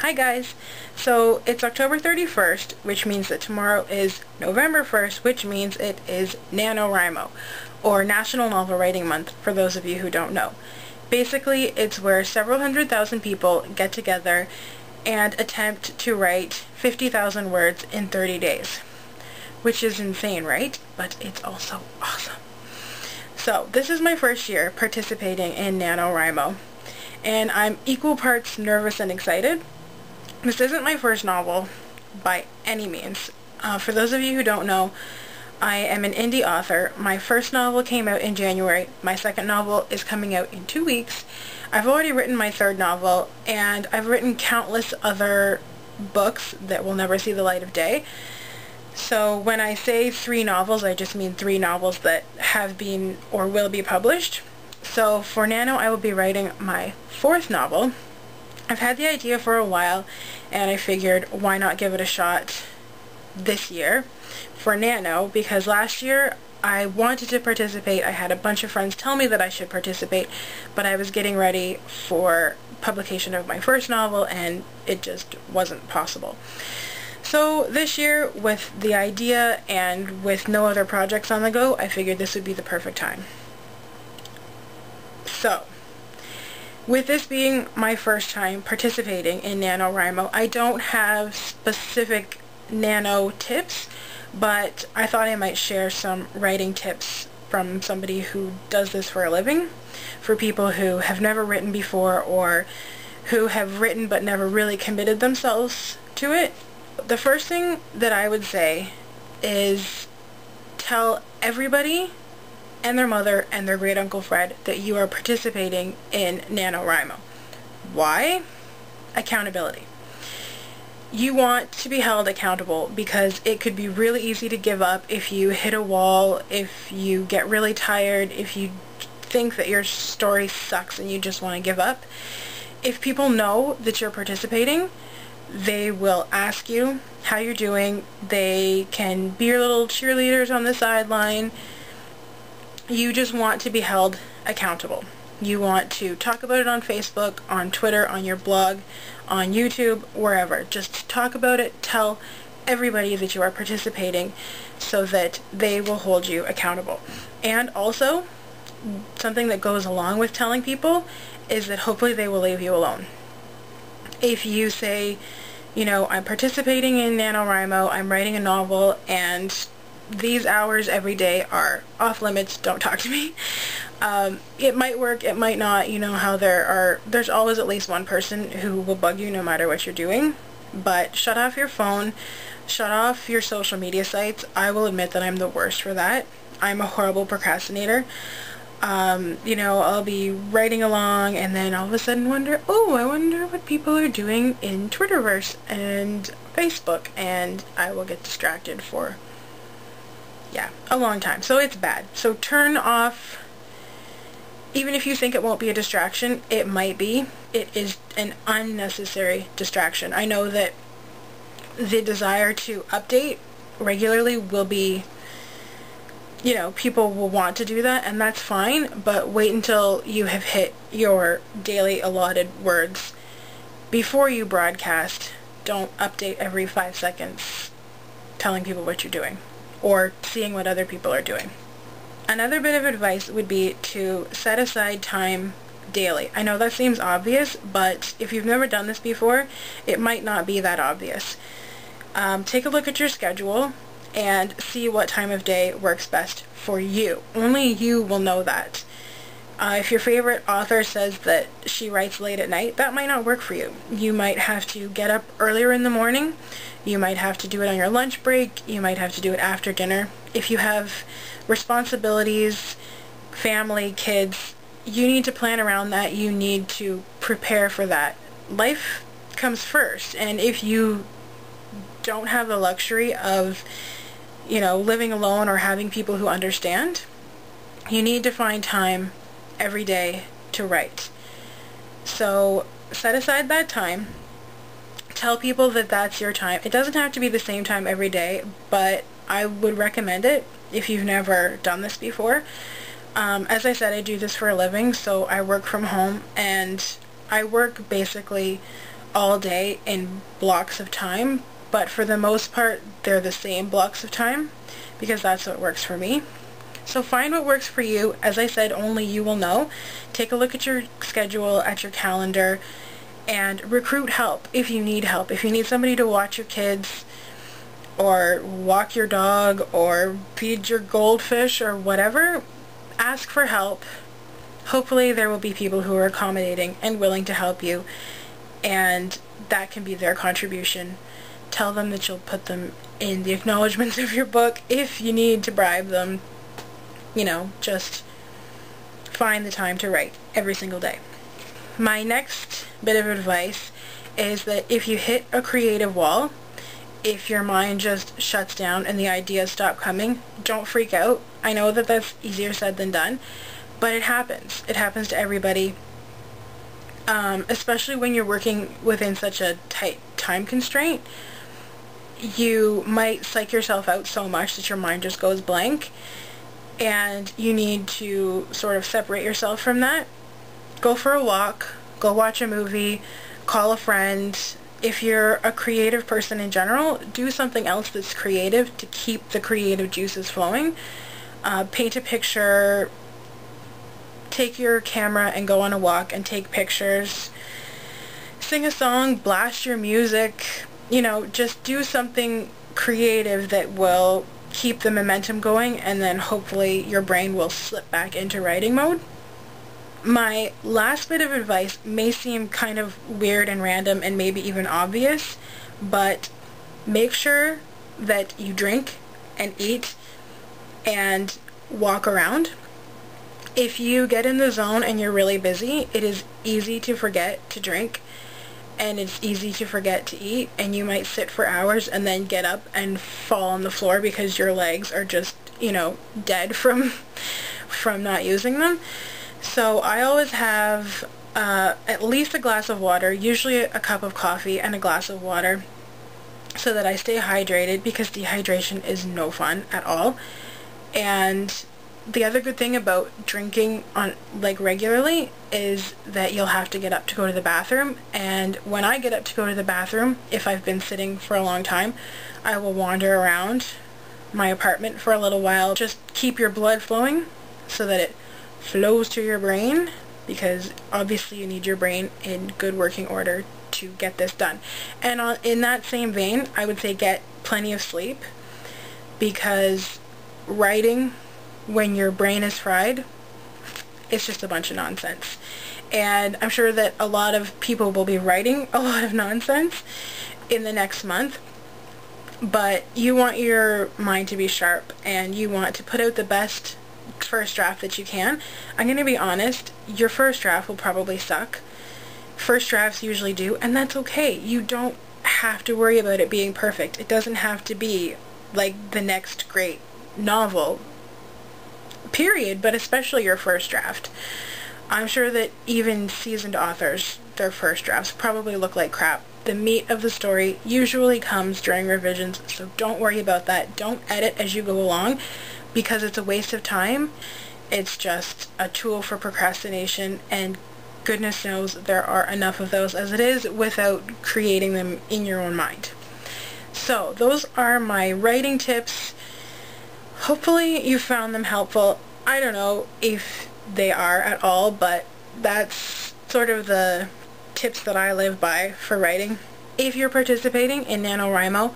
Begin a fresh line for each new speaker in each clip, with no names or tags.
Hi guys! So it's October 31st, which means that tomorrow is November 1st, which means it is NaNoWriMo, or National Novel Writing Month, for those of you who don't know. Basically, it's where several 100,000 people get together and attempt to write 50,000 words in 30 days. Which is insane, right? But it's also awesome. So, this is my first year participating in NaNoWriMo, and I'm equal parts nervous and excited. This isn't my first novel by any means. For those of you who don't know, I am an indie author. My first novel came out in January. My second novel is coming out in 2 weeks. I've already written my third novel, and I've written countless other books that will never see the light of day. So when I say 3 novels, I just mean 3 novels that have been or will be published. So for Nano, I will be writing my 4th novel. I've had the idea for a while, and I figured why not give it a shot this year for Nano, because last year I wanted to participate. I had a bunch of friends tell me that I should participate, but I was getting ready for publication of my first novel and it just wasn't possible. So this year, with the idea and with no other projects on the go, I figured this would be the perfect time. So, with this being my first time participating in NaNoWriMo, I don't have specific nano tips, but I thought I might share some writing tips from somebody who does this for a living, for people who have never written before or who have written but never really committed themselves to it. The first thing that I would say is tell everybody and their mother and their great Uncle Fred that you are participating in NaNoWriMo. Why? Accountability. You want to be held accountable because it could be really easy to give up if you hit a wall, if you get really tired, if you think that your story sucks and you just want to give up. If people know that you're participating, they will ask you how you're doing. They can be your little cheerleaders on the sideline. You just want to be held accountable. You want to talk about it on Facebook, on Twitter, on your blog, on YouTube, wherever. Just talk about it. Tell everybody that you are participating so that they will hold you accountable. And also, something that goes along with telling people is that hopefully they will leave you alone. If you say, you know, I'm participating in NaNoWriMo, I'm writing a novel, and these hours every day are off limits, don't talk to me. It might work, it might not. You know how there's always at least one person who will bug you no matter what you're doing. But shut off your phone, shut off your social media sites. I will admit that I'm the worst for that. I'm a horrible procrastinator. You know, I'll be writing along and then all of a sudden wonder, oh, I wonder what people are doing in Twitterverse and Facebook, and I will get distracted for, yeah, a long time. So it's bad. So turn off, even if you think it won't be a distraction, it might be. It is an unnecessary distraction. I know that the desire to update regularly will be, you know, people will want to do that, and that's fine, but wait until you have hit your daily allotted words before you broadcast. Don't update every 5 seconds telling people what you're doing or seeing what other people are doing. Another bit of advice would be to set aside time daily. I know that seems obvious, but if you've never done this before, it might not be that obvious. Take a look at your schedule and see what time of day works best for you. Only you will know that. If your favorite author says that she writes late at night, that might not work for you. You might have to get up earlier in the morning. You might have to do it on your lunch break. You might have to do it after dinner. If you have responsibilities, family, kids, you need to plan around that. You need to prepare for that. Life comes first, and if you don't have the luxury of, you know, living alone or having people who understand, you need to find time every day to write. So set aside that time. Tell people that that's your time. It doesn't have to be the same time every day, but I would recommend it if you've never done this before. As I said, I do this for a living, so I work from home, and I work basically all day in blocks of time, but for the most part they're the same blocks of time because that's what works for me. So find what works for you. As I said, only you will know. Take a look at your schedule, at your calendar, and recruit help if you need help. If you need somebody to watch your kids or walk your dog or feed your goldfish or whatever, ask for help. Hopefully there will be people who are accommodating and willing to help you, and that can be their contribution. Tell them that you'll put them in the acknowledgments of your book if you need to bribe them. You know, just find the time to write every single day. My next bit of advice is that if you hit a creative wall, if your mind just shuts down and the ideas stop coming, don't freak out. I know that that's easier said than done, but it happens. It happens to everybody, especially when you're working within such a tight time constraint. You might psych yourself out so much that your mind just goes blank, and you need to sort of separate yourself from that. Go for a walk, go watch a movie, call a friend. If you're a creative person in general, do something else that's creative to keep the creative juices flowing. Paint a picture, take your camera and go on a walk and take pictures. Sing a song, blast your music, you know, just do something creative that will keep the momentum going, and then hopefully your brain will slip back into writing mode. My last bit of advice may seem kind of weird and random and maybe even obvious, but make sure that you drink and eat and walk around. If you get in the zone and you're really busy, it is easy to forget to drink, and it's easy to forget to eat, and you might sit for hours and then get up and fall on the floor because your legs are just, you know, dead from not using them. So I always have at least a glass of water, usually a cup of coffee and a glass of water, so that I stay hydrated, because dehydration is no fun at all. And the other good thing about drinking regularly is that you'll have to get up to go to the bathroom, and when I get up to go to the bathroom, if I've been sitting for a long time, I will wander around my apartment for a little while. Just keep your blood flowing so that it flows to your brain, because obviously you need your brain in good working order to get this done. And in that same vein, I would say get plenty of sleep, because writing when your brain is fried, it's just a bunch of nonsense. And I'm sure that a lot of people will be writing a lot of nonsense in the next month, but you want your mind to be sharp, and you want to put out the best first draft that you can. I'm going to be honest, your first draft will probably suck. First drafts usually do, and that's okay. You don't have to worry about it being perfect. It doesn't have to be like the next great novel, period, but especially your first draft. I'm sure that even seasoned authors, their first drafts probably look like crap. The meat of the story usually comes during revisions, so don't worry about that. Don't edit as you go along, because it's a waste of time. It's just a tool for procrastination, and goodness knows there are enough of those as it is without creating them in your own mind. So those are my writing tips. Hopefully you found them helpful. I don't know if they are at all, but that's sort of the tips that I live by for writing. If you're participating in NaNoWriMo,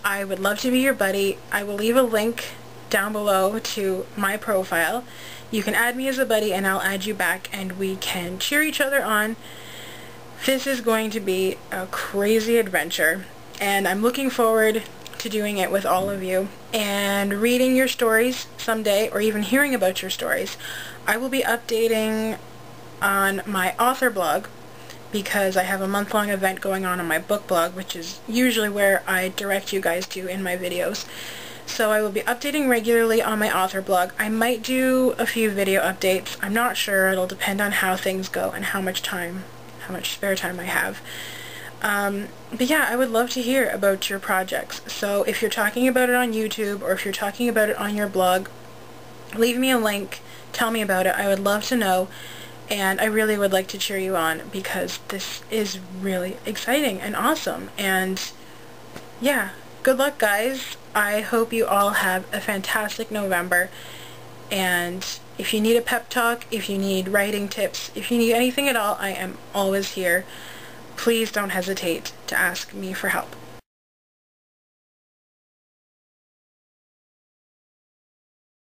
I would love to be your buddy. I will leave a link down below to my profile. You can add me as a buddy and I'll add you back, and we can cheer each other on. This is going to be a crazy adventure, and I'm looking forward to doing it with all of you and reading your stories someday, or even hearing about your stories. I will be updating on my author blog, because I have a month-long event going on my book blog, which is usually where I direct you guys to in my videos. So I will be updating regularly on my author blog. I might do a few video updates. I'm not sure. It'll depend on how things go and how much spare time I have. But yeah, I would love to hear about your projects. So if you're talking about it on YouTube, or if you're talking about it on your blog, leave me a link. Tell me about it. I would love to know. and I really would like to cheer you on because this is really exciting and awesome. And yeah, good luck, guys. I hope you all have a fantastic November, and if you need a pep talk, if you need writing tips, if you need anything at all, I am always here. Please don't hesitate to ask me for help.